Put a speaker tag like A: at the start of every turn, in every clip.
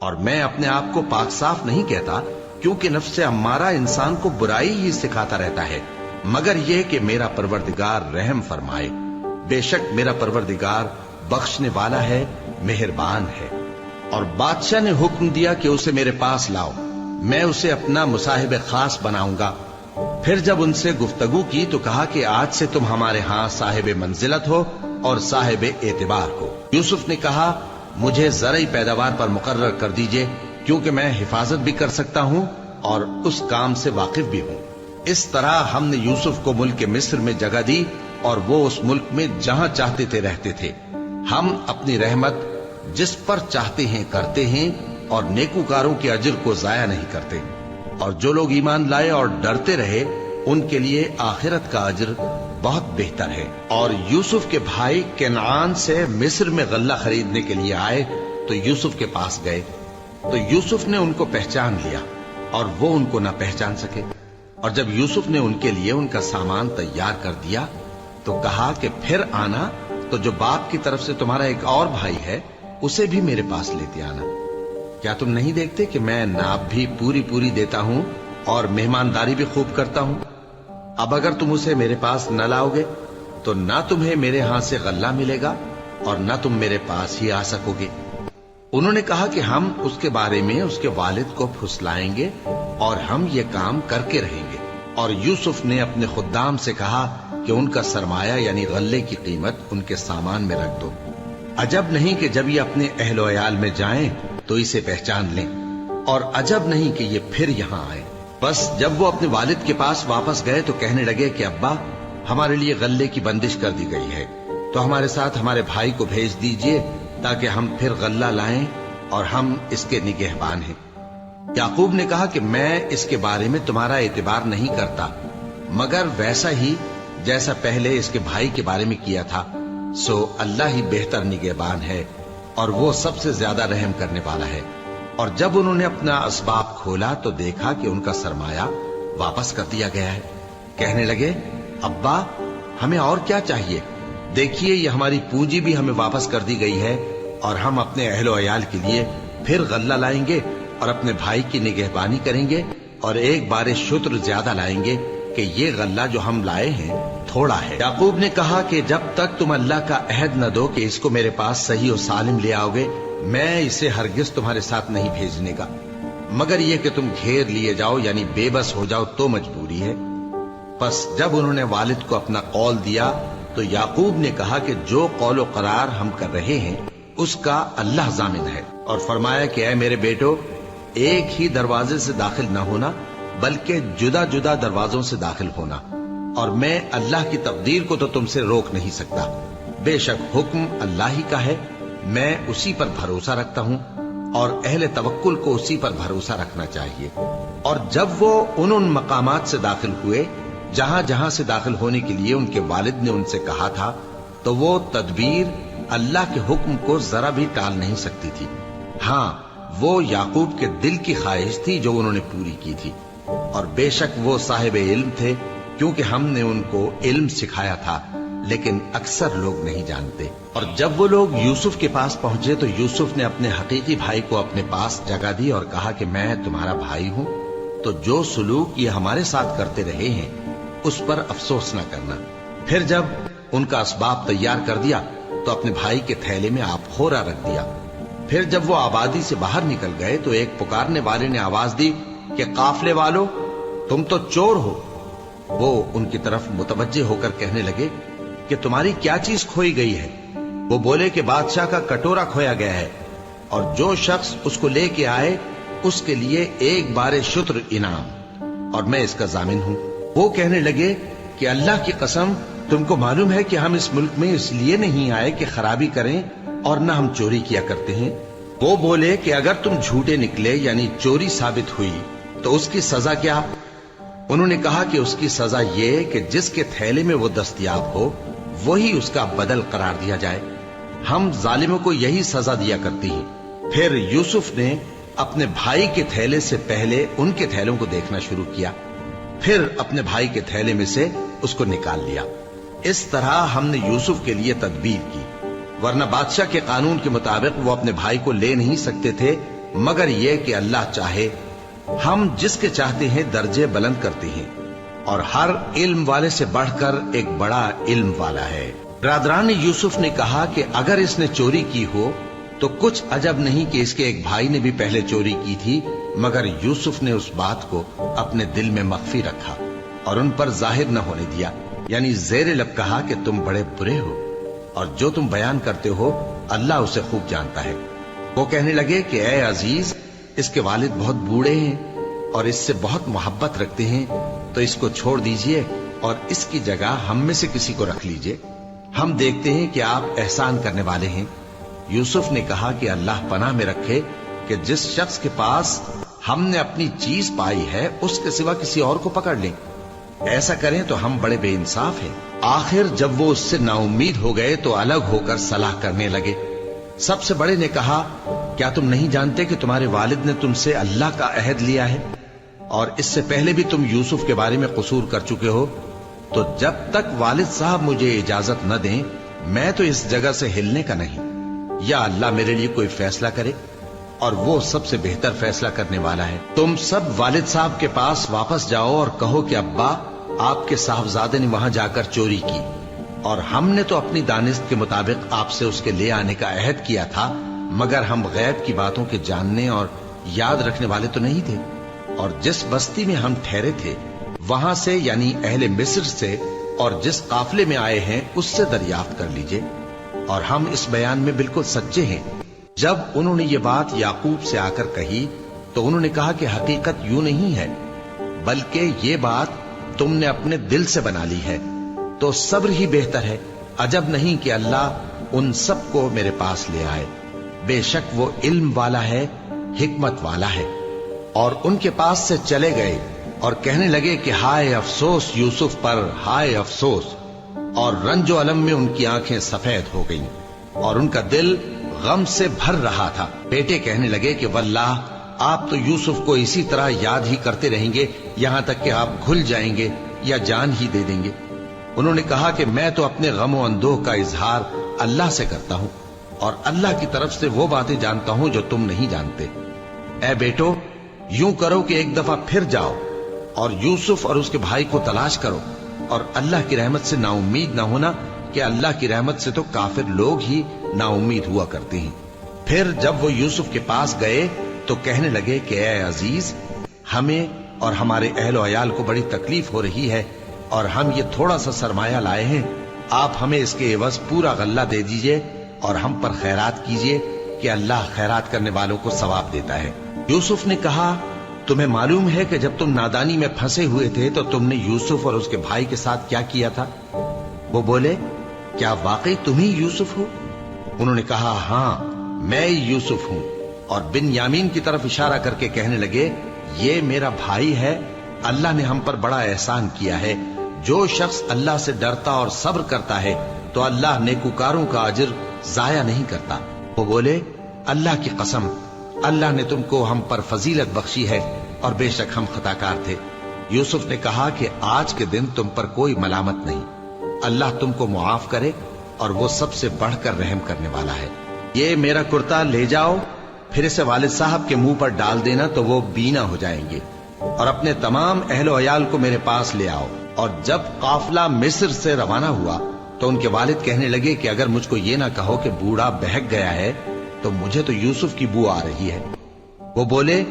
A: اور میں اپنے آپ کو پاک صاف نہیں کہتا، کیونکہ نفس امارہ انسان کو برائی ہی سکھاتا رہتا ہے، مگر یہ کہ میرا پروردگار رحم فرمائے۔ بے شک میرا پروردگار بخشنے والا ہے، مہربان ہے۔ اور بادشاہ نے حکم دیا کہ اسے میرے پاس لاؤ، میں اسے اپنا مصاحب خاص بناؤں گا۔ پھر جب ان سے گفتگو کی تو کہا کہ آج سے تم ہمارے ہاں صاحب منزلت ہو اور صاحب اعتبار ہو۔ یوسف نے کہا مجھے زرعی پیداوار پر مقرر کر دیجئے، کیونکہ میں حفاظت بھی کر سکتا ہوں اور اس کام سے واقف بھی ہوں۔ اس طرح ہم نے یوسف کو ملک مصر میں جگہ دی اور وہ اس ملک میں جہاں چاہتے تھے رہتے تھے۔ ہم اپنی رحمت جس پر چاہتے ہیں کرتے ہیں اور نیکوکاروں کے اجر کو ضائع نہیں کرتے۔ اور جو لوگ ایمان لائے اور ڈرتے رہے ان کے لیے آخرت کا اجر بہت بہتر ہے۔ اور یوسف کے بھائی کنعان سے مصر میں غلہ خریدنے کے لیے آئے تو یوسف کے پاس گئے، تو یوسف نے ان کو پہچان لیا اور وہ ان کو نہ پہچان سکے۔ اور جب یوسف نے ان کے لیے ان کا سامان تیار کر دیا تو کہا کہ پھر آنا تو جو باپ کی طرف سے تمہارا ایک اور بھائی ہے اسے بھی میرے پاس لیتے آنا۔ کیا تم نہیں دیکھتے کہ میں ناپ بھی پوری پوری دیتا ہوں اور مہمانداری بھی خوب کرتا ہوں؟ اب اگر تم اسے میرے پاس نہ لاؤ گے تو نہ تمہیں میرے ہاں سے غلہ ملے گا اور نہ تم میرے پاس ہی آ سکو گے۔ انہوں نے کہا کہ ہم اس کے بارے میں اس کے والد کو پھسلائیں گے اور ہم یہ کام کر کے رہیں گے۔ اور یوسف نے اپنے خدام سے کہا کہ ان کا سرمایہ یعنی غلے کی قیمت ان کے سامان میں رکھ دو۔ عجب نہیں کہ جب یہ اپنے اہل و عیال میں جائیں تو اسے پہچان لیں، اور عجب نہیں کہ یہ پھر یہاں آئے۔ بس جب وہ اپنے والد کے پاس واپس گئے تو کہنے لگے کہ ابا ہمارے لیے غلے کی بندش کر دی گئی ہے، تو ہمارے ساتھ ہمارے بھائی کو بھیج دیجئے تاکہ ہم پھر غلہ لائیں اور ہم اس کے نگہبان ہیں۔ یعقوب نے کہا کہ میں اس کے بارے میں تمہارا اعتبار نہیں کرتا، مگر ویسا ہی جیسا پہلے اس کے بھائی کے بارے میں کیا تھا، سو اللہ ہی بہتر نگہبان ہے اور وہ سب سے زیادہ رحم کرنے والا ہے۔ اور جب انہوں نے اپنا اسباب کھولا تو دیکھا کہ ان کا سرمایہ واپس کر دیا گیا ہے۔ کہنے لگے ابا ہمیں اور کیا چاہیے؟ دیکھیے یہ ہماری پونجی بھی ہمیں واپس کر دی گئی ہے اور ہم اپنے اہل و عیال کے لیے پھر غلہ لائیں گے اور اپنے بھائی کی نگہبانی کریں گے اور ایک بار شتر زیادہ لائیں گے کہ یہ غلہ جو ہم لائے ہیں تھوڑا ہے۔ یعقوب نے کہا کہ جب تک تم اللہ کا عہد نہ دو کہ اس کو میرے پاس صحیح و سالم لے آؤ گے میں اسے ہرگز تمہارے ساتھ نہیں بھیجنے کا، مگر یہ کہ تم گھیر لیے جاؤ یعنی بے بس ہو جاؤ تو مجبوری ہے۔ پس جب انہوں نے والد کو اپنا قول دیا تو یعقوب نے کہا کہ جو قول و قرار ہم کر رہے ہیں اس کا اللہ ضامن ہے، اور فرمایا کہ اے میرے بیٹو ایک ہی دروازے سے داخل نہ ہونا بلکہ جدا جدا دروازوں سے داخل ہونا، اور میں اللہ کی تقدیر کو تو تم سے روک نہیں سکتا۔ بے شک حکم اللہ ہی کا ہے، میں اسی پر بھروسہ رکھتا ہوں اور اہل توکل کو اسی پر بھروسہ رکھنا چاہیے۔ اور جب وہ ان مقامات سے داخل ہوئے جہاں جہاں سے داخل ہونے کے لیے ان کے والد نے ان سے کہا تھا تو وہ تدبیر اللہ کے حکم کو ذرا بھی ٹال نہیں سکتی تھی۔ ہاں وہ یعقوب کے دل کی خواہش تھی جو انہوں نے پوری کی تھی، اور بے شک وہ صاحب علم تھے کیونکہ ہم نے ان کو علم سکھایا تھا، لیکن اکثر لوگ نہیں جانتے۔ اور جب وہ لوگ یوسف کے پاس پہنچے تو یوسف نے اپنے حقیقی بھائی کو اپنے پاس جگہ دی اور کہا کہ میں تمہارا بھائی ہوں، تو جو سلوک یہ ہمارے ساتھ کرتے رہے ہیں اس پر افسوس نہ کرنا۔ پھر جب ان کا اسباب تیار کر دیا تو اپنے بھائی کے تھیلے میں آپ خورا رکھ دیا۔ پھر جب وہ آبادی سے باہر نکل گئے تو ایک پکارنے والے نے آواز دی کہ قافلے والو تم تو چور ہو۔ وہ ان کی طرف متوجہ ہو کر کہنے لگے کہ تمہاری کیا چیز کھوئی گئی ہے؟ وہ بولے کہ بادشاہ کا کٹورا کھویا گیا ہے، اور جو شخص اس کو لے کے آئے اس کے لیے ایک بار شتر انعام، اور میں اس کا ضامن ہوں۔ وہ کہنے لگے کہ اللہ کی قسم تم کو معلوم ہے کہ ہم اس ملک میں اس لیے نہیں آئے کہ خرابی کریں اور نہ ہم چوری کیا کرتے ہیں۔ وہ بولے کہ اگر تم جھوٹے نکلے یعنی چوری ثابت ہوئی تو اس کی سزا کیا؟ انہوں نے کہا کہ اس کی سزا یہ کہ جس کے تھیلے میں وہ دستیاب ہو وہی اس کا بدل قرار دیا جائے، ہم ظالموں کو یہی سزا دیا کرتی ہیں۔ پھر یوسف نے اپنے بھائی کے تھیلے سے پہلے ان کے تھیلوں کو دیکھنا شروع کیا، پھر اپنے بھائی کے تھیلے میں سے اس کو نکال لیا۔ اس طرح ہم نے یوسف کے لیے تدبیر کی، ورنہ بادشاہ کے قانون کے مطابق وہ اپنے بھائی کو لے نہیں سکتے تھے مگر یہ کہ اللہ چاہے ہم جس کے چاہتے ہیں درجے بلند کرتے ہیں، اور ہر علم والے سے بڑھ کر ایک بڑا علم والا ہے۔ برادران یوسف نے کہا کہ اگر اس نے چوری کی ہو تو کچھ عجب نہیں کہ اس کے ایک بھائی نے بھی پہلے چوری کی تھی، مگر یوسف نے اس بات کو اپنے دل میں مخفی رکھا اور ان پر ظاہر نہ ہونے دیا، یعنی زیر لب کہا کہ تم بڑے برے ہو اور جو تم بیان کرتے ہو اللہ اسے خوب جانتا ہے۔ وہ کہنے لگے کہ اے عزیز، اس کے والد بہت بوڑھے ہیں اور اس سے بہت محبت رکھتے ہیں، تو اس کو چھوڑ دیجئے اور اس کی جگہ ہم میں سے کسی کو رکھ لیجئے، ہم دیکھتے ہیں کہ آپ احسان کرنے والے ہیں۔ یوسف نے کہا کہ اللہ پناہ میں رکھے کہ جس شخص کے پاس ہم نے اپنی چیز پائی ہے اس کے سوا کسی اور کو پکڑ لیں، ایسا کریں تو ہم بڑے بے انصاف ہیں۔ آخر جب وہ اس سے نا امید ہو گئے تو الگ ہو کر صلاح کرنے لگے۔ سب سے بڑے نے کہا، کیا تم نہیں جانتے کہ تمہارے والد نے تم سے اللہ کا عہد لیا ہے اور اس سے پہلے بھی تم یوسف کے بارے میں قصور کر چکے ہو؟ تو جب تک والد صاحب مجھے اجازت نہ دیں میں تو اس جگہ سے ہلنے کا نہیں، یا اللہ میرے لیے کوئی فیصلہ کرے، اور وہ سب سے بہتر فیصلہ کرنے والا ہے۔ تم سب والد صاحب کے پاس واپس جاؤ اور کہو کہ ابا، آپ کے صاحبزادے نے وہاں جا کر چوری کی، اور ہم نے تو اپنی دانست کے مطابق آپ سے اس کے لے آنے کا عہد کیا تھا، مگر ہم غیب کی باتوں کے جاننے اور یاد رکھنے والے تو نہیں تھے، اور جس بستی میں ہم ٹھہرے تھے وہاں سے، یعنی اہل مصر سے، اور جس قافلے میں آئے ہیں اس سے دریافت کر لیجئے، اور ہم اس بیان میں بالکل سچے ہیں۔ جب انہوں نے یہ بات یعقوب سے آ کر کہی تو انہوں نے کہا کہ حقیقت یوں نہیں ہے، بلکہ یہ بات تم نے اپنے دل سے بنا لی ہے، تو صبر ہی بہتر ہے۔ عجب نہیں کہ اللہ ان سب کو میرے پاس لے آئے، بے شک وہ علم والا ہے، حکمت والا ہے۔ اور ان کے پاس سے چلے گئے اور کہنے لگے کہ ہائے افسوس یوسف پر، ہائے افسوس، اور رنج و الم میں ان کی آنکھیں سفید ہو گئیں اور ان کا دل غم سے بھر رہا تھا۔ بیٹے کہنے لگے کہ واللہ آپ تو یوسف کو اسی طرح یاد ہی کرتے رہیں گے یہاں تک کہ آپ گھل جائیں گے یا جان ہی دے دیں گے۔ انہوں نے کہا کہ میں تو اپنے غم و اندوہ کا اظہار اللہ سے کرتا ہوں، اور اللہ کی طرف سے وہ باتیں جانتا ہوں جو تم نہیں جانتے۔ اے بیٹو، یوں کرو کہ ایک دفعہ پھر جاؤ اور یوسف اور اس کے بھائی کو تلاش کرو، اور اللہ کی رحمت سے نا امید نہ ہونا کہ اللہ کی رحمت سے تو کافر لوگ ہی نا امید ہوا کرتے ہیں۔ پھر جب وہ یوسف کے پاس گئے تو کہنے لگے کہ اے عزیز، ہمیں اور ہمارے اہل و عیال کو بڑی تکلیف ہو رہی ہے، اور ہم یہ تھوڑا سا سرمایہ لائے ہیں، آپ ہمیں اس کے عوض پورا غلہ دے دیجئے اور ہم پر خیرات کیجئے کہ اللہ خیرات کرنے والوں کو ثواب دیتا ہے۔ یوسف نے کہا، تمہیں معلوم ہے کہ جب تم نادانی میں پھنسے ہوئے تھے تو تم نے یوسف اور اس کے بھائی کے ساتھ کیا کیا تھا؟ وہ بولے، کیا واقعی تم ہی یوسف ہو؟ انہوں نے کہا، ہاں میں یوسف ہوں، اور بن یامین کی طرف اشارہ کر کے کہنے لگے، یہ میرا بھائی ہے، اللہ نے ہم پر بڑا احسان کیا ہے۔ جو شخص اللہ سے ڈرتا اور صبر کرتا ہے تو اللہ نیکوکاروں کا اجر ضائع نہیں کرتا۔ وہ بولے، اللہ کی قسم، اللہ نے تم کو ہم پر فضیلت بخشی ہے اور بے شک ہم خطاکار تھے۔ یوسف نے کہا کہ آج کے دن تم پر کوئی ملامت نہیں، اللہ تم کو معاف کرے، اور وہ سب سے بڑھ کر رحم کرنے والا ہے۔ یہ میرا کرتا لے جاؤ، پھر اسے والد صاحب کے منہ پر ڈال دینا تو وہ بینا ہو جائیں گے، اور اپنے تمام اہل و عیال کو میرے پاس لے آؤ۔ اور جب قافلہ مصر سے روانہ ہوا تو ان کے والد کہنے لگے کہ اگر مجھ کو یہ نہ کہو کہ بوڑھا بہک گیا ہے تو مجھے تو یوسف کی بو آ رہی ہے۔ وہ بولے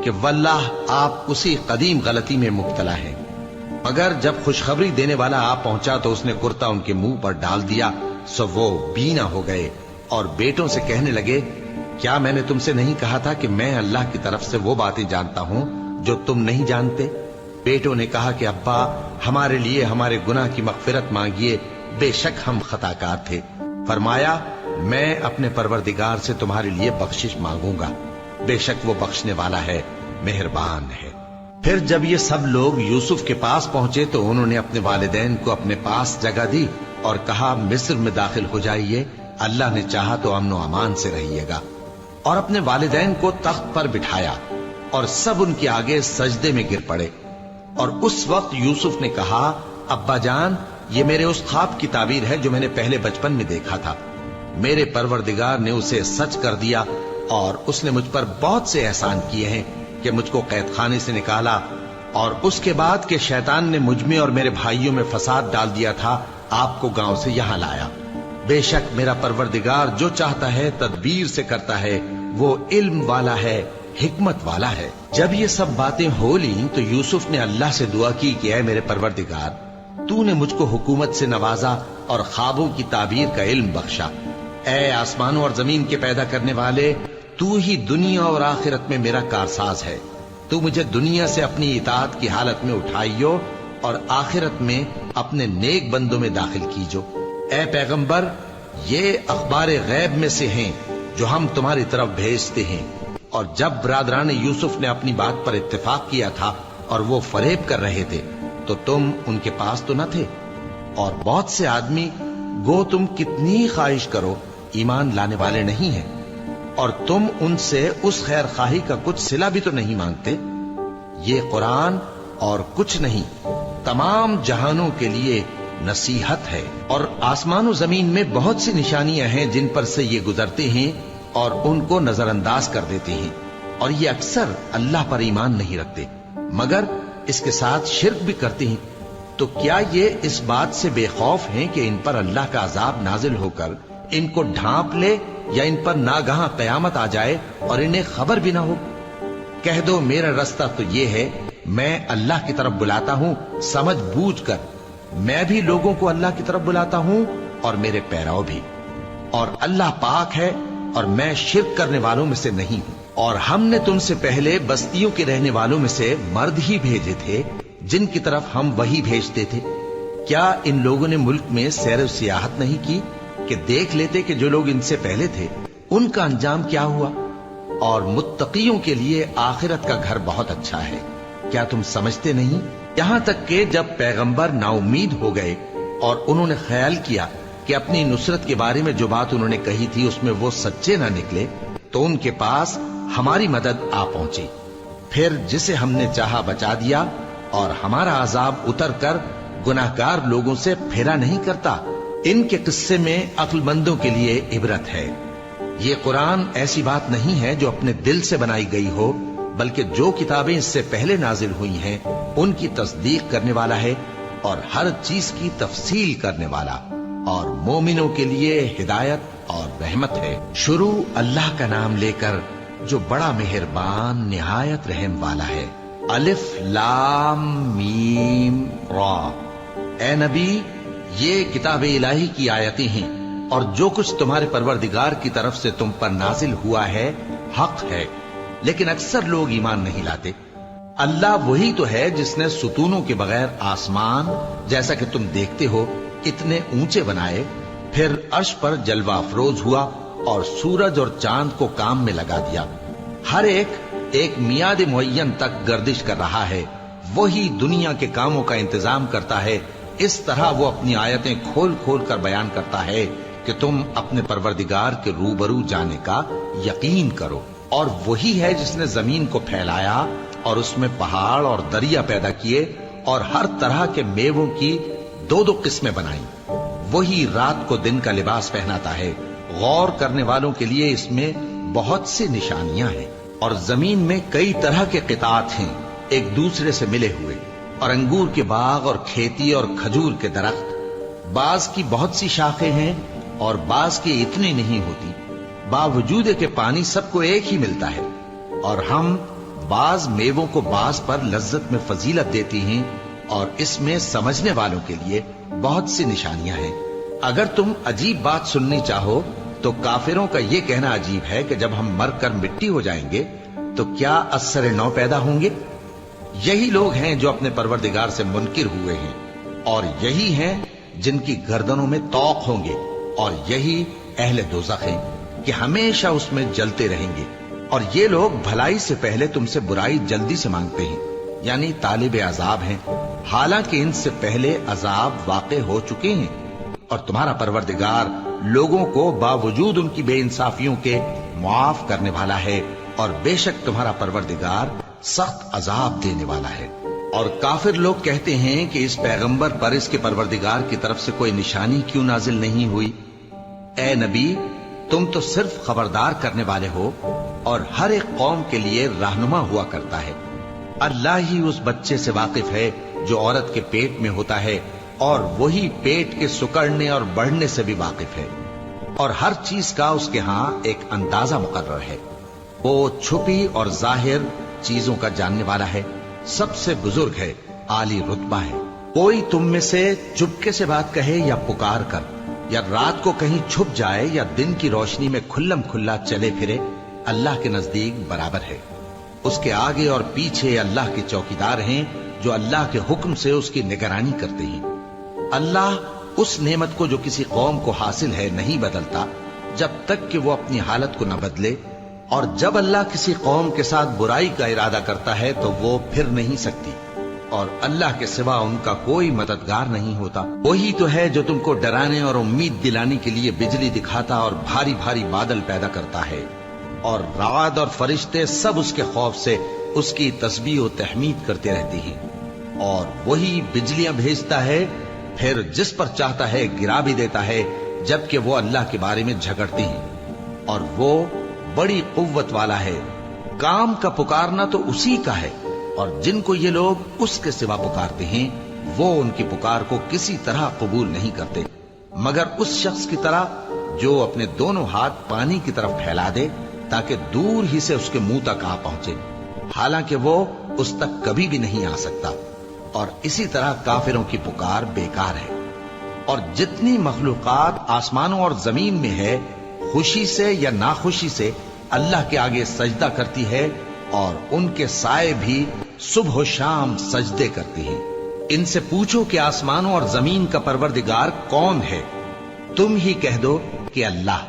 A: کہ واللہ آپ اسی قدیم غلطی میں مبتلا ہیں۔ مگر جب خوشخبری دینے والا آپ پہنچا تو اس نے کرتا ان کے منہ پر ڈال دیا، سو وہ بینا ہو گئے، اور بیٹوں سے کہنے لگے، کیا میں نے تم سے نہیں کہا تھا کہ میں اللہ کی طرف سے وہ باتیں جانتا ہوں جو تم نہیں جانتے؟ بیٹوں نے کہا کہ ابا، ہمارے لیے ہمارے گناہ کی مغفرت مانگیے، بے شک ہم خطاکار تھے۔ فرمایا، میں اپنے پروردگار سے تمہارے لیے بخشش مانگوں گا، بے شک وہ بخشنے والا ہے، مہربان ہے۔ پھر جب یہ سب لوگ یوسف کے پاس پہنچے تو انہوں نے اپنے والدین کو اپنے پاس جگہ دی اور کہا، مصر میں داخل ہو جائیے، اللہ نے چاہا تو امن و امان سے رہیے گا۔ اور اپنے والدین کو تخت پر بٹھایا اور سب ان کے آگے سجدے میں گر پڑے۔ اور اس وقت یوسف نے کہا، ابا جان، یہ میرے اس خواب کی تعبیر ہے جو میں نے پہلے بچپن میں دیکھا تھا، میرے پروردگار نے اسے سچ کر دیا اور اس نے مجھ پر بہت سے احسان کیے ہیں کہ مجھ کو قید خانے سے نکالا، اور اس کے بعد کہ شیطان نے مجھ میں اور میرے بھائیوں میں فساد ڈال دیا تھا، آپ کو گاؤں سے یہاں لایا۔ بے شک میرا پروردگار جو چاہتا ہے تدبیر سے کرتا ہے، وہ علم والا ہے، حکمت والا ہے۔ جب یہ سب باتیں ہو لیں تو یوسف نے اللہ سے دعا کی کہ اے میرے پروردگار، تو نے مجھ کو حکومت سے نوازا اور خوابوں کی تعبیر کا علم بخشا۔ اے آسمانوں اور زمین کے پیدا کرنے والے، تو ہی دنیا اور آخرت میں میرا کارساز ہے۔ تو مجھے دنیا سے اپنی اطاعت کی حالت میں اٹھائیو اور آخرت میں اپنے نیک بندوں میں داخل کیجو۔ اے پیغمبر، یہ اخبار غیب میں سے ہیں جو ہم تمہاری طرف بھیجتے ہیں۔ اور جب برادران یوسف نے اپنی بات پر اتفاق کیا تھا اور وہ فریب کر رہے تھے تو تم ان کے پاس تو نہ تھے، اور بہت سے آدمی گو تم کتنی خواہش کرو ایمان لانے والے نہیں ہیں، اور تم ان سے اس خیر خواہی کا کچھ صلہ بھی تو نہیں مانگتے۔ یہ قرآن اور کچھ نہیں، تمام جہانوں کے لیے نصیحت ہے، اور آسمان و زمین میں بہت سی نشانیاں ہیں جن پر سے یہ گزرتے ہیں اور ان کو نظر انداز کر دیتے ہیں، اور یہ اکثر اللہ پر ایمان نہیں رکھتے مگر اس کے ساتھ شرک بھی کرتے ہیں۔ تو کیا یہ اس بات سے بے خوف ہیں کہ ان پر اللہ کا عذاب نازل ہو کر ان کو ڈھانپ لے، یا ان پر ناگہاں قیامت آ جائے اور انہیں خبر بھی نہ ہو؟ کہہ دو میرا رستہ تو یہ ہے، میں اللہ کی طرف بلاتا ہوں سمجھ بوجھ کر، میں بھی لوگوں کو اللہ کی طرف بلاتا ہوں اور میرے پیراؤ بھی، اور اللہ پاک ہے اور میں شرک کرنے والوں میں سے نہیں ہوں۔ اور ہم نے تم سے پہلے بستیوں کے رہنے والوں میں سے مرد ہی بھیجے تھے جن کی طرف ہم وہی بھیجتے تھے۔ کیا ان لوگوں نے ملک میں سیر و سیاحت نہیں کی کہ دیکھ لیتے کہ جو لوگ ان سے پہلے تھے ان کا انجام کیا ہوا؟ اور متقیوں کے لیے آخرت کا گھر بہت اچھا ہے۔ کیا تم سمجھتے نہیں؟ یہاں تک کہ جب پیغمبر نا امید ہو گئے اور انہوں نے خیال کیا کہ اپنی نصرت کے بارے میں جو بات انہوں نے کہی تھی اس میں وہ سچے نہ نکلے، تو ان کے پاس ہماری مدد آ پہنچی۔ پھر جسے ہم نے چاہا بچا دیا، اور ہمارا عذاب اتر کر گناہگار لوگوں سے پھیرا نہیں کرتا۔ ان کے قصے میں عقل مندوں کے لیے عبرت ہے۔ یہ قرآن ایسی بات نہیں ہے جو اپنے دل سے بنائی گئی ہو، بلکہ جو کتابیں اس سے پہلے نازل ہوئی ہیں ان کی تصدیق کرنے والا ہے، اور ہر چیز کی تفصیل کرنے والا، اور مومنوں کے لیے ہدایت اور رحمت ہے۔ شروع اللہ کا نام لے کر جو بڑا مہربان نہایت رحم والا ہے۔ الف لام میم را۔ اے نبی، یہ کتاب الہی کی آیتیں ہیں، اور جو کچھ تمہارے پروردگار کی طرف سے تم پر نازل ہوا ہے حق ہے، لیکن اکثر لوگ ایمان نہیں لاتے۔ اللہ وہی تو ہے جس نے ستونوں کے بغیر آسمان جیسا کہ تم دیکھتے ہو اتنے اونچے بنائے، پھر عرش پر جلوہ افروز ہوا اور سورج اور چاند کو کام میں لگا دیا۔ ہر ایک میعاد معین تک گردش کر رہا ہے۔ وہی دنیا کے کاموں کا انتظام کرتا ہے۔ اس طرح وہ اپنی آیتیں کھول کھول کر بیان کرتا ہے کہ تم اپنے پروردگار کے روبرو جانے کا یقین کرو۔ اور وہی ہے جس نے زمین کو پھیلایا اور اس میں پہاڑ اور دریا پیدا کیے، اور ہر طرح کے میووں کی دو دو قسمیں بنائیں۔ وہی رات کو دن کا لباس پہناتا ہے۔ غور کرنے والوں کے لیے اس میں بہت سی نشانیاں ہیں۔ اور زمین میں کئی طرح کے قطعات ہیں ایک دوسرے سے ملے ہوئے، اور انگور کے باغ اور کھیتی اور کھجور کے درخت۔ بعض کی بہت سی شاخیں ہیں اور بعض کی اتنی نہیں ہوتی، باوجود کہ پانی سب کو ایک ہی ملتا ہے۔ اور ہم بعض میووں کو بعض پر لذت میں فضیلت دیتی ہیں، اور اس میں سمجھنے والوں کے لیے بہت سی نشانیاں ہیں۔ اگر تم عجیب بات سننی چاہو تو کافروں کا یہ کہنا عجیب ہے کہ جب ہم مر کر مٹی ہو جائیں گے تو کیا اثر نو پیدا ہوں گے؟ یہی لوگ ہیں جو اپنے پروردگار سے منکر ہوئے ہیں، اور یہی ہیں جن کی گردنوں میں طوق ہوں گے، اور یہی اہل دوزخ ہیں کہ ہمیشہ اس میں جلتے رہیں گے۔ اور یہ لوگ بھلائی سے پہلے تم سے برائی جلدی سے مانگتے ہیں، یعنی طالب عذاب ہیں، حالانکہ ان سے پہلے عذاب واقع ہو چکے ہیں۔ اور تمہارا پروردگار لوگوں کو باوجود ان کی بے انصافیوں کے معاف کرنے والا ہے، اور بے شک تمہارا پروردگار سخت عذاب دینے والا ہے۔ اور کافر لوگ کہتے ہیں کہ اس پیغمبر پر اس کے پروردگار کی طرف سے کوئی نشانی کیوں نازل نہیں ہوئی؟ اے نبی، تم تو صرف خبردار کرنے والے ہو اور ہر ایک قوم کے لیے رہنما ہوا کرتا ہے۔ اللہ ہی اس بچے سے واقف ہے جو عورت کے پیٹ میں ہوتا ہے، اور وہی پیٹ کے سکڑنے اور بڑھنے سے بھی واقف ہے، اور ہر چیز کا اس کے ہاں ایک اندازہ مقرر ہے۔ وہ چھپی اور ظاہر چیزوں کا جاننے والا ہے، سب سے بزرگ ہے، عالی رتبہ ہے۔ کوئی تم میں سے چپکے سے بات کہے یا پکار کر، یا رات کو کہیں چھپ جائے یا دن کی روشنی میں کھلم کھلا چلے پھرے، اللہ کے نزدیک برابر ہے۔ اس کے آگے اور پیچھے اللہ کے چوکیدار ہیں جو اللہ کے حکم سے اس کی نگرانی کرتے ہیں۔ اللہ اس نعمت کو جو کسی قوم کو حاصل ہے نہیں بدلتا جب تک کہ وہ اپنی حالت کو نہ بدلے، اور جب اللہ کسی قوم کے ساتھ برائی کا ارادہ کرتا ہے تو وہ پھر نہیں سکتی، اور اللہ کے سوا ان کا کوئی مددگار نہیں ہوتا۔ وہی تو ہے جو تم کو ڈرانے اور امید دلانے کے لیے بجلی دکھاتا اور بھاری بھاری بادل پیدا کرتا ہے، اور رعد اور فرشتے سب اس کے خوف سے اس کی تسبیح و تحمید کرتے رہتے ہیں۔ اور وہی بجلیاں بھیجتا ہے، پھر جس پر چاہتا ہے گرا بھی دیتا ہے، جبکہ وہ اللہ کے بارے میں جھگڑتے ہیں، اور وہ بڑی قوت والا ہے۔ کام کا پکارنا تو اسی کا ہے، اور جن کو یہ لوگ اس کے سوا پکارتے ہیں وہ ان کی پکار کو کسی طرح قبول نہیں کرتے، مگر اس شخص کی طرح جو اپنے دونوں ہاتھ پانی کی طرف پھیلا دے تاکہ دور ہی سے اس کے منہ تک آ پہنچے، حالانکہ وہ اس تک کبھی بھی نہیں آ سکتا۔ اور اسی طرح کافروں کی پکار بیکار ہے۔ اور جتنی مخلوقات آسمانوں اور زمین میں ہے، خوشی سے یا ناخوشی سے اللہ کے آگے سجدہ کرتی ہے، اور ان کے سائے بھی صبح و شام سجدے کرتے ہیں۔ ان سے پوچھو کہ آسمانوں اور زمین کا پروردگار کون ہے؟ تم ہی کہہ دو کہ اللہ۔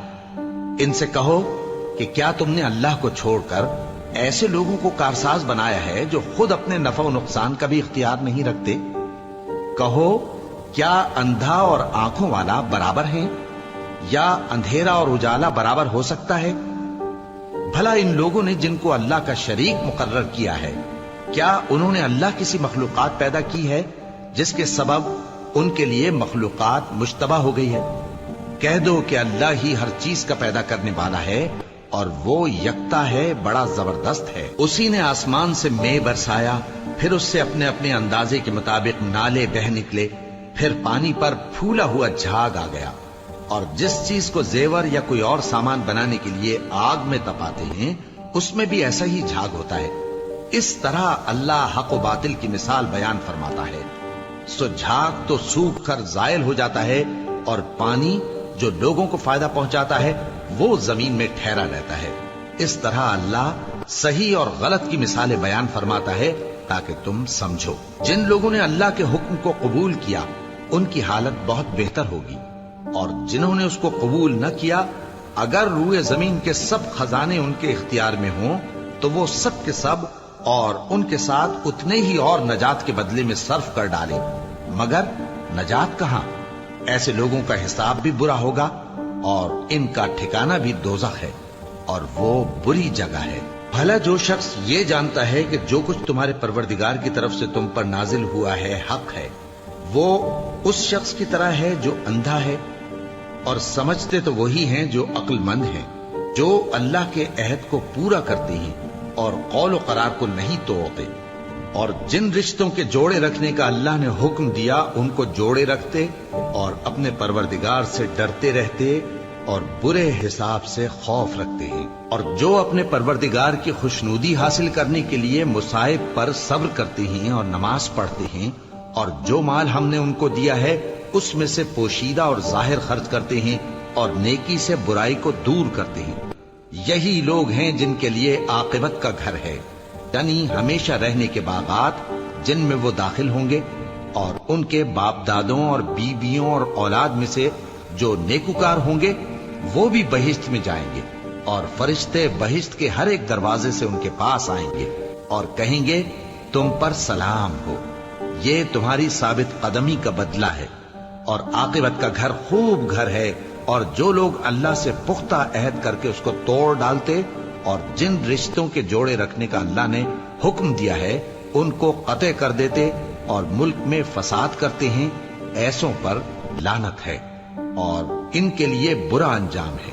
A: ان سے کہو کہ کیا تم نے اللہ کو چھوڑ کر ایسے لوگوں کو کارساز بنایا ہے جو خود اپنے نفع و نقصان کا بھی اختیار نہیں رکھتے؟ کہو کیا اندھا اور آنکھوں والا برابر ہیں، یا اندھیرا اور اجالا برابر ہو سکتا ہے؟ بھلا ان لوگوں نے جن کو اللہ کا شریک مقرر کیا ہے، کیا انہوں نے اللہ کسی مخلوقات پیدا کی ہے جس کے سبب ان کے لیے مخلوقات مشتبہ ہو گئی ہے؟ کہہ دو کہ اللہ ہی ہر چیز کا پیدا کرنے والا ہے، اور وہ یکتا ہے، بڑا زبردست ہے۔ اسی نے آسمان سے مے برسایا، پھر اس سے اپنے اپنے اندازے کے مطابق نالے بہ نکلے، پھر پانی پر پھولا ہوا جھاگ آ گیا۔ اور جس چیز کو زیور یا کوئی اور سامان بنانے کے لیے آگ میں تپاتے ہیں، اس میں بھی ایسا ہی جھاگ ہوتا ہے۔ اس طرح اللہ حق و باطل کی مثال بیان فرماتا ہے۔ سو جھاگ تو سوکھ کر زائل ہو جاتا ہے، اور پانی جو لوگوں کو فائدہ پہنچاتا ہے وہ زمین میں ٹھہرا رہتا ہے۔ اس طرح اللہ صحیح اور غلط کی مثالیں بیان فرماتا ہے تاکہ تم سمجھو۔ جن لوگوں نے اللہ کے حکم کو قبول کیا ان کی حالت بہت بہتر ہوگی، اور جنہوں نے اس کو قبول نہ کیا، اگر روئے زمین کے سب خزانے ان کے اختیار میں ہوں تو وہ سب کے سب اور ان کے ساتھ اتنے ہی اور نجات کے بدلے میں صرف کر ڈالیں، مگر نجات کہاں؟ ایسے لوگوں کا حساب بھی برا ہوگا، اور ان کا ٹھکانہ بھی دوزخ ہے، اور وہ بری جگہ ہے۔ بھلا جو شخص یہ جانتا ہے کہ جو کچھ تمہارے پروردگار کی طرف سے تم پر نازل ہوا ہے حق ہے، وہ اس شخص کی طرح ہے جو اندھا ہے، اور سمجھتے تو وہی ہیں جو عقل مند ہیں، جو اللہ کے عہد کو پورا کرتے ہیں اور قول و قرار کو نہیں توڑتے، اور جن رشتوں کے جوڑے رکھنے کا اللہ نے حکم دیا ان کو جوڑے رکھتے، اور اپنے پروردگار سے ڈرتے رہتے اور برے حساب سے خوف رکھتے ہیں، اور جو اپنے پروردگار کی خوشنودی حاصل کرنے کے لیے مصائب پر صبر کرتے ہیں اور نماز پڑھتے ہیں، اور جو مال ہم نے ان کو دیا ہے اس میں سے پوشیدہ اور ظاہر خرچ کرتے ہیں، اور نیکی سے برائی کو دور کرتے ہیں۔ یہی لوگ ہیں جن کے لیے عاقبت کا گھر ہے، یعنی ہمیشہ رہنے کے باغات جن میں وہ داخل ہوں گے، اور ان کے باپ دادوں اور بیویوں اور اولاد میں سے جو نیکوکار ہوں گے وہ بھی بہشت میں جائیں گے، اور فرشتے بہشت کے ہر ایک دروازے سے ان کے پاس آئیں گے اور کہیں گے تم پر سلام ہو، یہ تمہاری ثابت قدمی کا بدلہ ہے، اور عاقبت کا گھر خوب گھر ہے۔ اور جو لوگ اللہ سے پختہ عہد کر کے اس کو توڑ ڈالتے اور جن رشتوں کے جوڑے رکھنے کا اللہ نے حکم دیا ہے ان کو قطع کر دیتے اور ملک میں فساد کرتے ہیں، ایسوں پر لعنت ہے اور ان کے لیے برا انجام ہے۔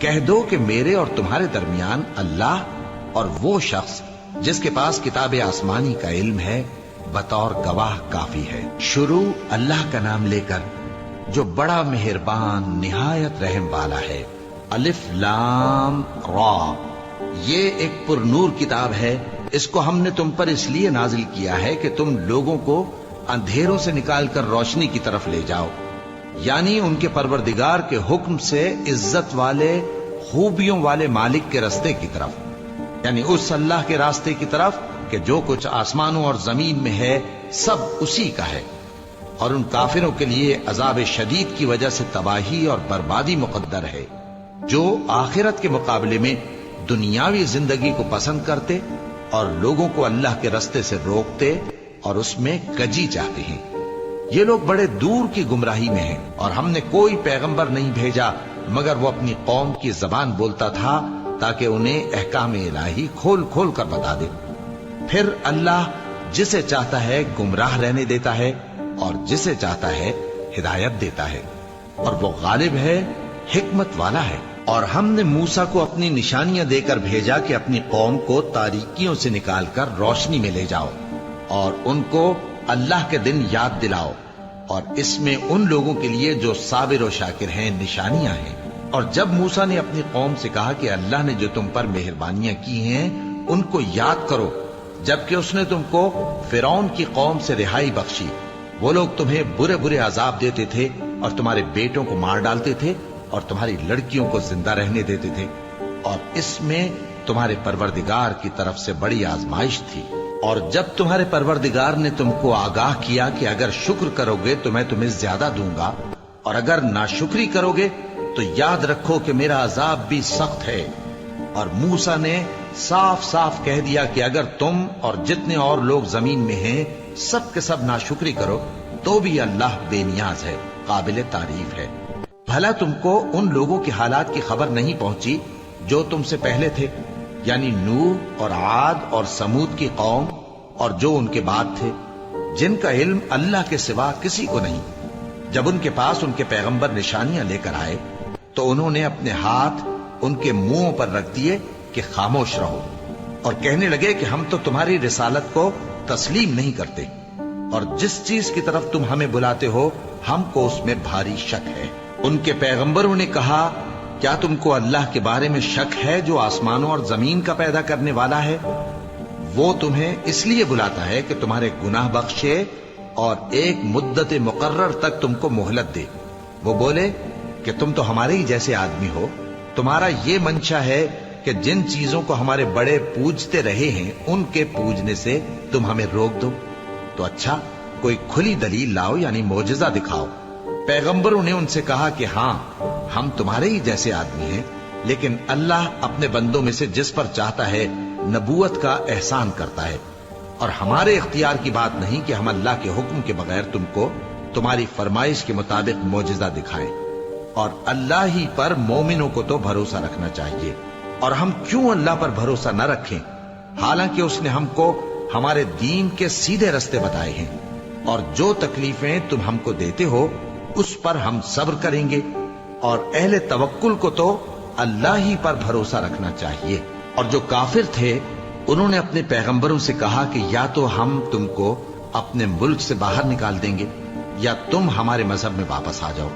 A: کہہ دو کہ میرے اور تمہارے درمیان اللہ اور وہ شخص جس کے پاس کتاب آسمانی کا علم ہے بطور گواہ کافی ہے۔ شروع اللہ کا نام لے کر جو بڑا مہربان نہایت رحم والا ہے۔ الف لام را، یہ ایک پر نور کتاب ہے، اس کو ہم نے تم پر اس لیے نازل کیا ہے کہ تم لوگوں کو اندھیروں سے نکال کر روشنی کی طرف لے جاؤ، یعنی ان کے پروردگار کے حکم سے عزت والے خوبیوں والے مالک کے راستے کی طرف، یعنی اس اللہ کے راستے کی طرف کہ جو کچھ آسمانوں اور زمین میں ہے سب اسی کا ہے، اور ان کافروں کے لیے عذاب شدید کی وجہ سے تباہی اور بربادی مقدر ہے جو آخرت کے مقابلے میں دنیاوی زندگی کو پسند کرتے اور لوگوں کو اللہ کے راستے سے روکتے اور اس میں کجی چاہتے ہیں۔ یہ لوگ بڑے دور کی گمراہی میں ہیں، اور ہم نے کوئی پیغمبر نہیں بھیجا مگر وہ اپنی قوم کی زبان بولتا تھا تاکہ انہیں احکام الہی کھول کھول کر بتا دے۔ پھر اللہ جسے چاہتا ہے گمراہ رہنے دیتا ہے اور جسے چاہتا ہے ہدایت دیتا ہے، اور وہ غالب ہے، حکمت والا ہے۔ اور ہم نے موسیٰ کو اپنی نشانیاں دے کر بھیجا کہ اپنی قوم کو تاریکیوں سے نکال کر روشنی میں لے جاؤ اور ان کو اللہ کے دن یاد دلاؤ، اور اس میں ان لوگوں کے لیے جو صابر و شاکر ہیں نشانیاں ہیں۔ اور جب موسیٰ نے اپنی قوم سے کہا کہ اللہ نے جو تم پر مہربانیاں کی ہیں ان کو یاد کرو، جبکہ اس نے تم کو فرعون کی قوم سے رہائی بخشی، وہ لوگ تمہیں برے برے عذاب دیتے تھے اور تمہارے بیٹوں کو مار ڈالتے تھے اور تمہاری لڑکیوں کو زندہ رہنے دیتے تھے، اور اس میں تمہارے پروردگار کی طرف سے بڑی آزمائش تھی۔ اور جب تمہارے پروردگار نے تم کو آگاہ کیا کہ اگر شکر کرو گے تو میں تمہیں زیادہ دوں گا، اور اگر ناشکری کرو گے تو یاد رکھو کہ میرا عذاب بھی سخت ہے۔ اور موسیٰ نے صاف صاف کہہ دیا کہ اگر تم اور جتنے اور لوگ زمین میں ہیں سب کے سب ناشکری کرو تو بھی اللہ بے نیاز ہے، قابل تعریف ہے۔ بھلا تم کو ان لوگوں کی حالات کی خبر نہیں پہنچی جو تم سے پہلے تھے، یعنی نوح اور عاد اور سمود کی قوم اور جو ان کے بعد تھے، جن کا علم اللہ کے سوا کسی کو نہیں۔ جب ان کے پاس ان کے پیغمبر نشانیاں لے کر آئے تو انہوں نے اپنے ہاتھ ان کے منہوں پر رکھ دیے کہ خاموش رہو، اور کہنے لگے کہ ہم تو تمہاری رسالت کو تسلیم نہیں کرتے، اور جس چیز کی طرف تم ہمیں بلاتے ہو ہم کو اس میں بھاری شک ہے۔ ان کے پیغمبروں نے کہا، کیا تم کو اللہ کے بارے میں شک ہے جو آسمانوں اور زمین کا پیدا کرنے والا ہے؟ وہ تمہیں اس لیے بلاتا ہے کہ تمہارے گناہ بخشے اور ایک مدت مقرر تک تم کو مہلت دے۔ وہ بولے کہ تم تو ہمارے ہی جیسے آدمی ہو، تمہارا یہ منشا ہے کہ جن چیزوں کو ہمارے بڑے پوجتے رہے ہیں ان کے پوجنے سے تم ہمیں روک دو، تو اچھا کوئی کھلی دلیل لاؤ، یعنی معجزہ دکھاؤ۔ پیغمبروں نے ان سے کہا کہ ہاں ہم تمہارے ہی جیسے آدمی ہیں، لیکن اللہ اپنے بندوں میں سے جس پر چاہتا ہے نبوت کا احسان کرتا ہے، اور ہمارے اختیار کی بات نہیں کہ ہم اللہ کے حکم کے بغیر تم کو تمہاری فرمائش کے مطابق معجزہ دکھائیں۔ اور اللہ ہی پر مومنوں کو تو بھروسہ رکھنا چاہیے، اور ہم کیوں اللہ پر بھروسہ نہ رکھیں حالانکہ اس نے ہم کو ہمارے دین کے سیدھے رستے بتائے ہیں، اور جو تکلیفیں تم ہم کو دیتے ہو اس پر ہم صبر کریں گے، اور اہل توکل کو تو اللہ ہی پر بھروسہ رکھنا چاہیے۔ اور جو کافر تھے انہوں نے اپنے پیغمبروں سے کہا کہ یا تو ہم تم کو اپنے ملک سے باہر نکال دیں گے یا تم ہمارے مذہب میں واپس آ جاؤ۔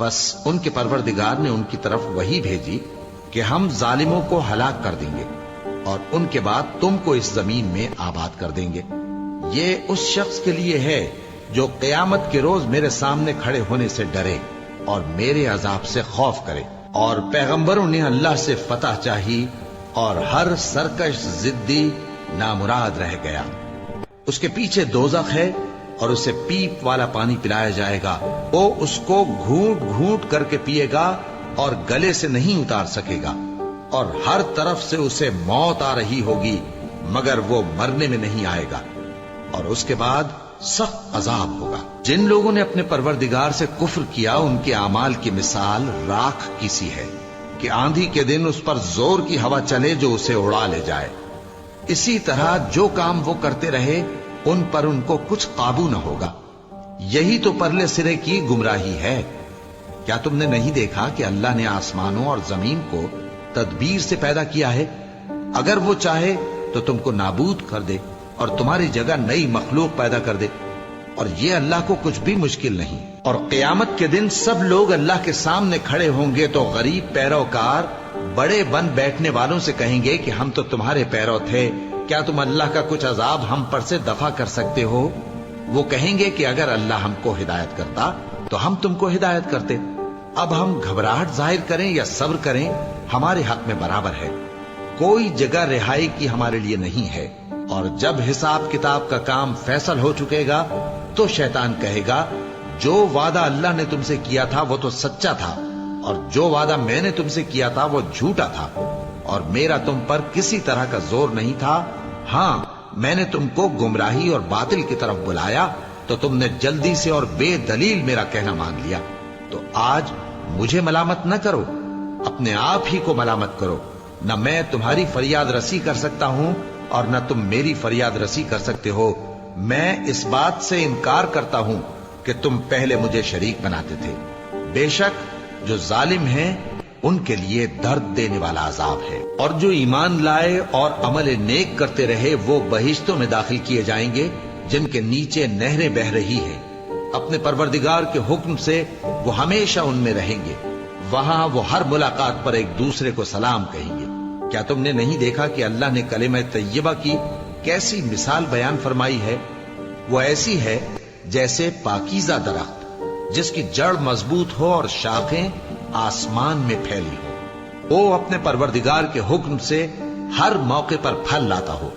A: بس ان کے پروردگار نے ان کی طرف وحی بھیجی کہ ہم ظالموں کو ہلاک کر دیں گے اور ان کے بعد تم کو اس زمین میں آباد کر دیں گے۔ یہ اس شخص کے لیے ہے جو قیامت کے روز میرے سامنے کھڑے ہونے سے ڈرے اور میرے عذاب سے خوف کرے۔ اور پیغمبروں نے اللہ سے فتح چاہی اور ہر سرکش ضدی نامراد رہ گیا۔ اس کے پیچھے دوزخ ہے اور اسے پیپ والا پانی پلایا جائے گا، وہ اس کو گھونٹ گھونٹ کر کے پیے گا اور گلے سے نہیں اتار سکے گا، اور ہر طرف سے اسے موت آ رہی ہوگی مگر وہ مرنے میں نہیں آئے گا، اور اس کے بعد سخت عذاب ہوگا۔ جن لوگوں نے اپنے پروردگار سے کفر کیا ان کے اعمال کی مثال راکھ کی سی ہے کہ آندھی کے دن اس پر زور کی ہوا چلے جو اسے اڑا لے جائے۔ اسی طرح جو کام وہ کرتے رہے ان پر ان کو کچھ قابو نہ ہوگا۔ یہی تو پرلے سرے کی گمراہی ہے۔ کیا تم نے نہیں دیکھا کہ اللہ نے آسمانوں اور زمین کو تدبیر سے پیدا کیا ہے؟ اگر وہ چاہے تو تم کو نابود کر دے اور تمہاری جگہ نئی مخلوق پیدا کر دے، اور یہ اللہ کو کچھ بھی مشکل نہیں۔ اور قیامت کے دن سب لوگ اللہ کے سامنے کھڑے ہوں گے تو غریب پیروکار بڑے بن بیٹھنے والوں سے کہیں گے کہ ہم تو تمہارے پیرو تھے، کیا تم اللہ کا کچھ عذاب ہم پر سے دفع کر سکتے ہو؟ وہ کہیں گے کہ اگر اللہ ہم کو ہدایت کرتا تو ہم تم کو ہدایت کرتے۔ اب ہم گھبراہٹ ظاہر کریں یا صبر کریں، ہمارے حق میں برابر ہے، کوئی جگہ رہائی کی ہمارے لیے نہیں ہے۔ اور جب حساب کتاب کا کام فیصل ہو چکے گا تو شیطان کہے گا جو وعدہ اللہ نے تم سے کیا تھا وہ تو سچا تھا، اور جو وعدہ میں نے تم سے کیا تھا وہ جھوٹا تھا، اور میرا تم پر کسی طرح کا زور نہیں تھا۔ ہاں، میں نے تم کو گمراہی اور باطل کی طرف بلایا تو تم نے جلدی سے اور بے دلیل میرا کہنا مان لیا۔ تو آج مجھے ملامت نہ کرو، اپنے آپ ہی کو ملامت کرو۔ نہ میں تمہاری فریاد رسی کر سکتا ہوں اور نہ تم میری فریاد رسی کر سکتے ہو۔ میں اس بات سے انکار کرتا ہوں کہ تم پہلے مجھے شریک بناتے تھے۔ بے شک جو ظالم ہیں ان کے لیے درد دینے والا عذاب ہے۔ اور جو ایمان لائے اور عمل نیک کرتے رہے وہ بہشتوں میں داخل کیے جائیں گے جن کے نیچے نہریں بہہ رہی ہیں۔ اپنے پروردگار کے حکم سے وہ ہمیشہ ان میں رہیں گے، وہاں وہ ہر ملاقات پر ایک دوسرے کو سلام کہیں گے۔ کیا تم نے نہیں دیکھا کہ اللہ نے کلمہ طیبہ کی کیسی مثال بیان فرمائی ہے؟ وہ ایسی ہے جیسے پاکیزہ درخت جس کی جڑ مضبوط ہو اور شاخیں آسمان میں پھیلی ہو، وہ اپنے پروردگار کے حکم سے ہر موقع پر پھل لاتا ہو۔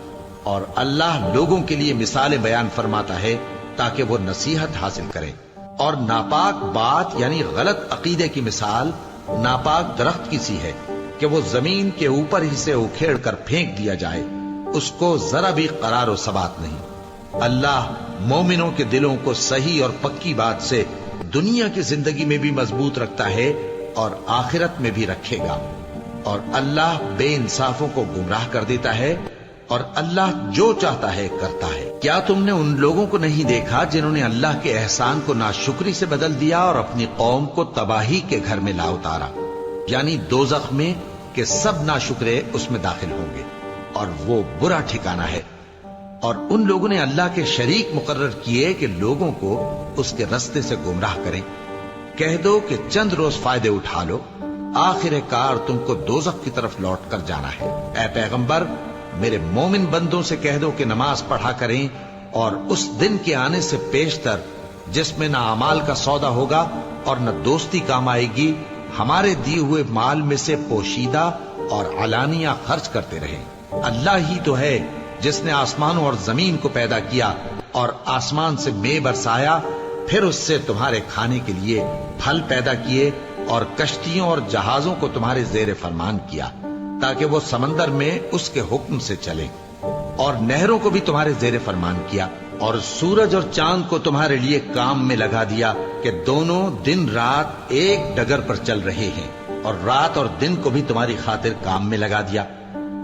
A: اور اللہ لوگوں کے لیے مثالیں بیان فرماتا ہے تاکہ وہ نصیحت حاصل کریں۔ اور ناپاک بات یعنی غلط عقیدے کی مثال ناپاک درخت کی سی ہے کہ وہ زمین کے اوپر ہی سے اکھیڑ کر پھینک دیا جائے، اس کو ذرا بھی قرار و ثبات نہیں۔ اللہ مومنوں کے دلوں کو صحیح اور پکی بات سے دنیا کی زندگی میں بھی مضبوط رکھتا ہے اور آخرت میں بھی رکھے گا۔ اور اللہ بے انصافوں کو گمراہ کر دیتا ہے، اور اللہ جو چاہتا ہے کرتا ہے۔ کیا تم نے ان لوگوں کو نہیں دیکھا جنہوں نے اللہ کے احسان کو ناشکری سے بدل دیا اور اپنی قوم کو تباہی کے گھر میں لا اتارا، یعنی دوزخ میں، کہ سب ناشکرے اس میں داخل ہوں گے اور وہ برا ٹھکانہ ہے۔ اور ان لوگوں نے اللہ کے شریک مقرر کیے کہ لوگوں کو اس کے رستے سے گمراہ کریں۔ کہہ دو کہ چند روز فائدے اٹھا لو، آخر کار تم کو دوزخ کی طرف لوٹ کر جانا ہے۔ اے پیغمبر، میرے مومن بندوں سے کہہ دو کہ نماز پڑھا کریں، اور اس دن کے آنے سے پیشتر جس میں نہ اعمال کا سودا ہوگا اور نہ دوستی کام آئے گی، ہمارے دیے ہوئے مال میں سے پوشیدہ اور علانیہ خرچ کرتے رہیں۔ اللہ ہی تو ہے جس نے آسمانوں اور زمین کو پیدا کیا اور آسمان سے مے برسایا، پھر اس سے تمہارے کھانے کے لیے پھل پیدا کیے اور کشتیوں اور جہازوں کو تمہارے زیر فرمان کیا تاکہ وہ سمندر میں اس کے حکم سے چلیں، اور نہروں کو بھی تمہارے زیر فرمان کیا، اور سورج اور چاند کو تمہارے لیے کام میں لگا دیا کہ دونوں دن رات ایک ڈگر پر چل رہے ہیں، اور رات اور دن کو بھی تمہاری خاطر کام میں لگا دیا،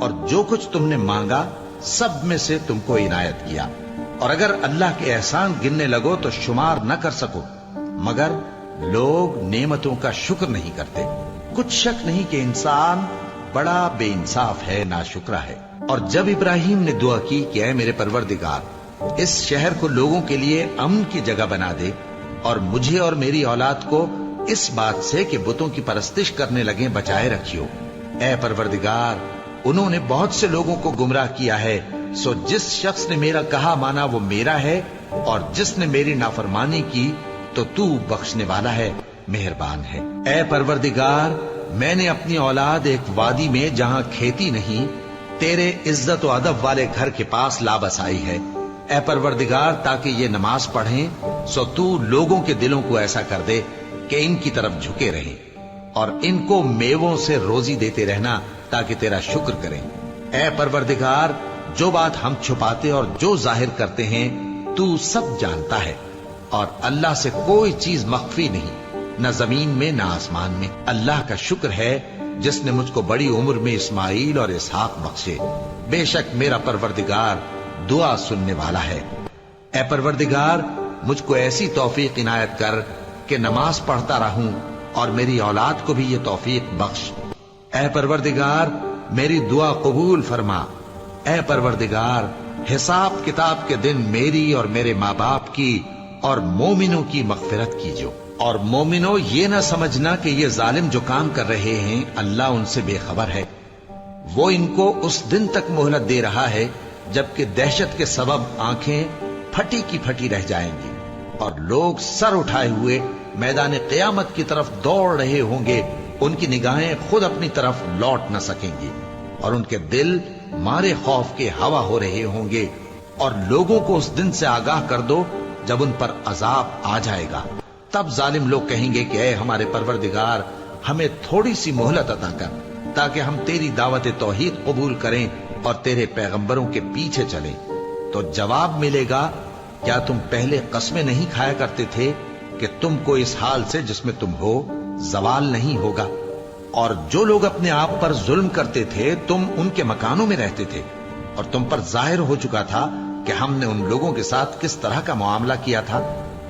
A: اور جو کچھ تم نے مانگا سب میں سے تم کو عنایت کیا۔ اور اگر اللہ کے احسان گننے لگو تو شمار نہ کر سکو، مگر لوگ نعمتوں کا شکر نہیں کرتے۔ کچھ شک نہیں کہ انسان بڑا بے انصاف ہے، ناشکرا ہے۔ اور جب ابراہیم نے دعا کی کہ اے میرے پروردگار، اس شہر کو لوگوں کے لیے امن کی جگہ بنا دے، اور مجھے اور میری اولاد کو اس بات سے کہ بتوں کی پرستش کرنے لگیں بچائے رکھیو۔ اے پروردگار، انہوں نے بہت سے لوگوں کو گمراہ کیا ہے، سو جس شخص نے میرا کہا مانا وہ میرا ہے، اور جس نے میری نافرمانی کی تو تو بخشنے والا ہے، مہربان ہے۔ اے پروردگار، میں نے اپنی اولاد ایک وادی میں جہاں کھیتی نہیں، تیرے عزت و ادب والے گھر کے پاس لا بسائی ہے۔ اے پروردگار، تاکہ یہ نماز پڑھیں، سو تو لوگوں کے دلوں کو ایسا کر دے کہ ان کی طرف جھکے رہیں، اور ان کو میووں سے روزی دیتے رہنا تاکہ تیرا شکر کریں۔ اے پروردگار، جو بات ہم چھپاتے اور جو ظاہر کرتے ہیں تو سب جانتا ہے، اور اللہ سے کوئی چیز مخفی نہیں، نہ زمین میں نہ آسمان میں۔ اللہ کا شکر ہے جس نے مجھ کو بڑی عمر میں اسماعیل اور اسحاق بخشے، بے شک میرا پروردگار دعا سننے والا ہے۔ اے پروردگار، مجھ کو ایسی توفیق عنایت کر کہ نماز پڑھتا رہوں اور میری اولاد کو بھی یہ توفیق بخش۔ اے پروردگار میری دعا قبول فرما۔ اے پروردگار حساب کتاب کے دن میری اور میرے ماں باپ کی اور مومنوں کی مغفرت کیجو۔ اور مومنوں یہ نہ سمجھنا کہ یہ ظالم جو کام کر رہے ہیں اللہ ان سے بے خبر ہے، وہ ان کو اس دن تک مہلت دے رہا ہے جبکہ دہشت کے سبب آنکھیں پھٹی کی پھٹی رہ جائیں گی اور لوگ سر اٹھائے ہوئے میدان قیامت کی طرف دوڑ رہے ہوں گے، ان کی نگاہیں خود اپنی طرف لوٹ نہ سکیں گی اور ان کے دل مارے خوف کے ہوا ہو رہے ہوں گے۔ اور لوگوں کو اس دن سے آگاہ کر دو جب ان پر عذاب آ جائے گا، تب ظالم لوگ کہیں گے کہ اے ہمارے پروردگار ہمیں تھوڑی سی مہلت عطا کر تاکہ ہم تیری دعوت توحید قبول کریں اور تیرے پیغمبروں کے پیچھے چلیں۔ تو جواب ملے گا کیا تم پہلے قسمیں نہیں کھایا کرتے تھے کہ تم کو اس حال سے جس میں تم ہو زوال نہیں ہوگا؟ اور جو لوگ اپنے آپ پر ظلم کرتے تھے تم ان کے مکانوں میں رہتے تھے اور تم پر ظاہر ہو چکا تھا کہ ہم نے ان لوگوں کے ساتھ کس طرح کا معاملہ کیا تھا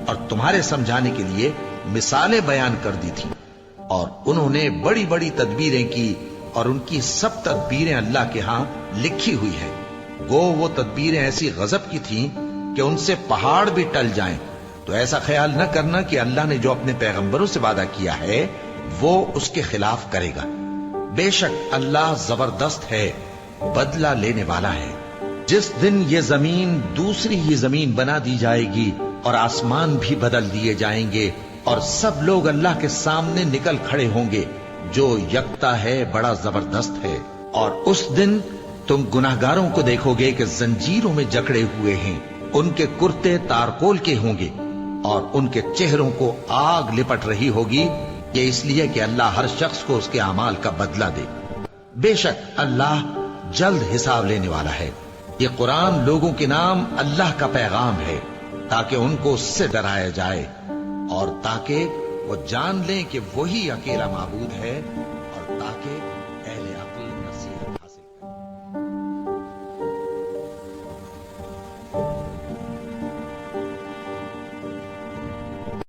A: اور تمہارے سمجھانے کے لیے مثالیں بیان کر دی تھی۔ اور انہوں نے بڑی بڑی تدبیریں کی اور ان کی سب تدبیریں اللہ کے ہاں لکھی ہوئی ہیں۔ گو وہ تدبیریں ایسی غضب کی تھیں کہ ان سے پہاڑ بھی ٹل جائیں، تو ایسا خیال نہ کرنا کہ اللہ نے جو اپنے پیغمبروں سے وعدہ کیا ہے وہ اس کے خلاف کرے گا۔ بے شک اللہ زبردست ہے، بدلہ لینے والا ہے۔ جس دن یہ زمین دوسری ہی زمین بنا دی جائے گی اور آسمان بھی بدل دیے جائیں گے اور سب لوگ اللہ کے سامنے نکل کھڑے ہوں گے جو یکتا ہے، بڑا زبردست ہے۔ اور اس دن تم گناہگاروں کو دیکھو گے کہ زنجیروں میں جکڑے ہوئے ہیں، ان کے کرتے تارکول کے ہوں گے اور ان کے چہروں کو آگ لپٹ رہی ہوگی، یہ اس لیے کہ اللہ ہر شخص کو اس کے اعمال کا بدلہ دے۔ بے شک اللہ جلد حساب لینے والا ہے۔ یہ قرآن لوگوں کے نام اللہ کا پیغام ہے تاکہ ان کو اس سے ڈرایا جائے اور تاکہ وہ جان لیں کہ وہی اکیلا معبود ہے